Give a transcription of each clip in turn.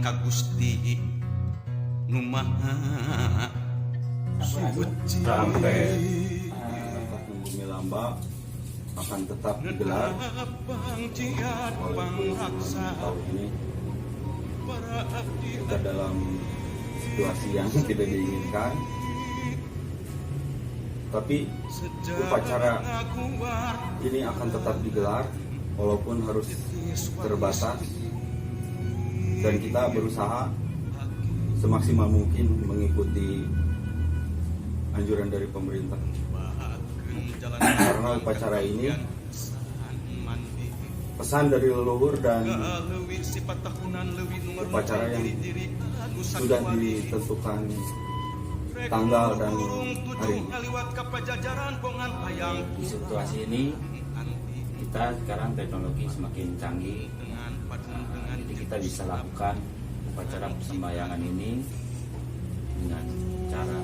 ka Gusti nu Maha Suci. Sampai Bumi Lamba akan tetap digelar walaupun tahun ini kita dalam situasi yang tidak diinginkan, tapi upacara ini akan tetap digelar walaupun harus terbatas, dan kita berusaha semaksimal mungkin mengikuti anjuran dari pemerintah. Karena upacara ini pesan dari leluhur dan upacara yang sudah ditentukan tanggal dan hari. Di situasi ini kita sekarang teknologi semakin canggih, jadi kita bisa lakukan upacara persembayangan ini dengan cara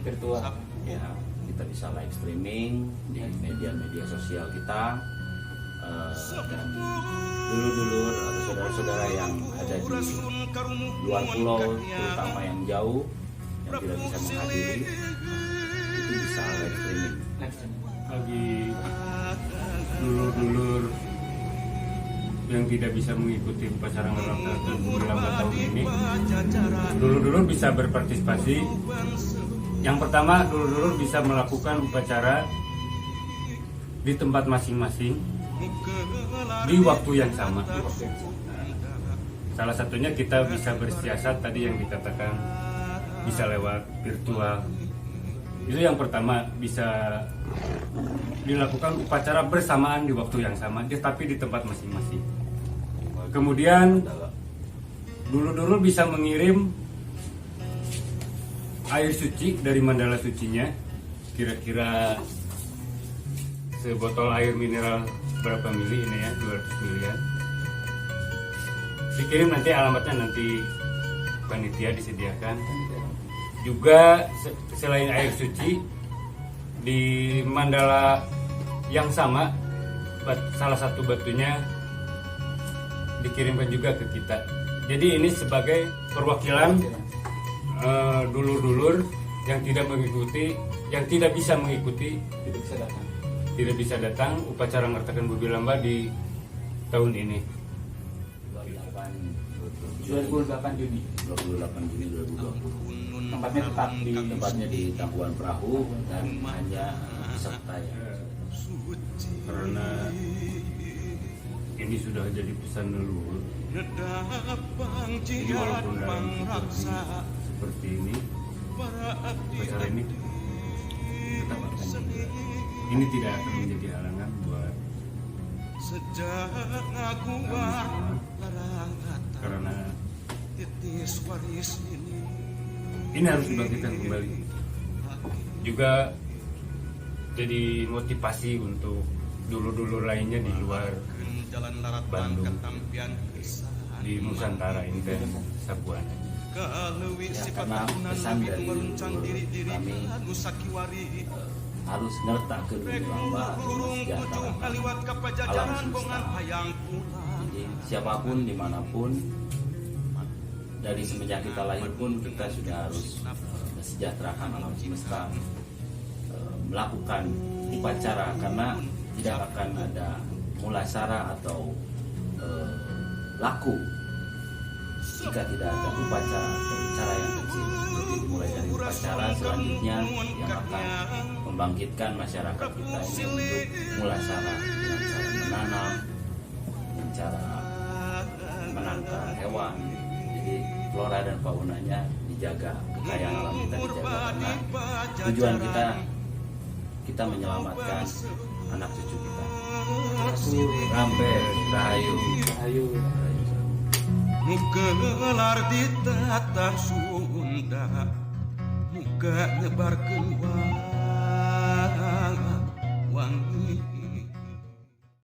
virtual ya. Kita bisa live streaming di media sosial kita, dan dulur-dulur atau saudara-saudara yang ada di luar pulau, terutama yang jauh yang tidak bisa menghadiri, itu bisa live streaming. Bagi dulur-dulur yang tidak bisa mengikuti upacara Ngarata Bumi Lamba tahun ini, dulur-dulur bisa berpartisipasi. Yang pertama, dulur-dulur bisa melakukan upacara di tempat masing-masing di waktu yang sama. Salah satunya kita bisa bersiasat tadi yang dikatakan bisa lewat virtual. Itu yang pertama, bisa dilakukan upacara bersamaan di waktu yang sama, tapi di tempat masing-masing. Kemudian dulur-dulur bisa mengirim air suci dari mandala sucinya, kira-kira sebotol air mineral berapa mili ini ya, 200 milian. Dikirim nanti, alamatnya nanti panitia disediakan. Juga selain air suci, di mandala yang sama, salah satu batunya dikirimkan juga ke kita. Jadi ini sebagai perwakilan dulur-dulur yang tidak mengikuti, yang tidak bisa mengikuti, tidak bisa datang upacara Ngaratakeun Bumi Lamba di tahun ini. 28 Juni 2020. Tempatnya di Tangkuban Perahu dan hanya peserta ya. Karena ini sudah jadi pesan leluhur. Jadi walaupun dalam situasi seperti ini, upacara ini tetap akan digelar. Ini tidak akan menjadi halangan buat karena ini harus dibangkitkan kembali. Juga jadi motivasi untuk dulur-dulur lainnya di luar Bandung, di Nusantara ini kan Sabuan. Ya, karena pesan dari kami harus ngertakeun Bumi Lamba sejahtera alam semesta. Jadi siapapun dimanapun, dari semenjak kita lahir pun kita sudah harus mesejahterakan alam semesta, melakukan upacara, karena tidak akan ada mulasara atau laku jika tidak ada upacara atau cara yang kecil. Jadi mulai dari upacara selanjutnya yang akan membangkitkan masyarakat kita ini untuk mulasara dengan cara menanam, dengan cara menangkap hewan. Jadi flora dan faunanya dijaga, kekayaan alam kita dijaga, karena tujuan kita menyelamatkan anak cucu kita. Rampe Rahayu. Gelar di tata Sunda, muka nyebarkeun wangi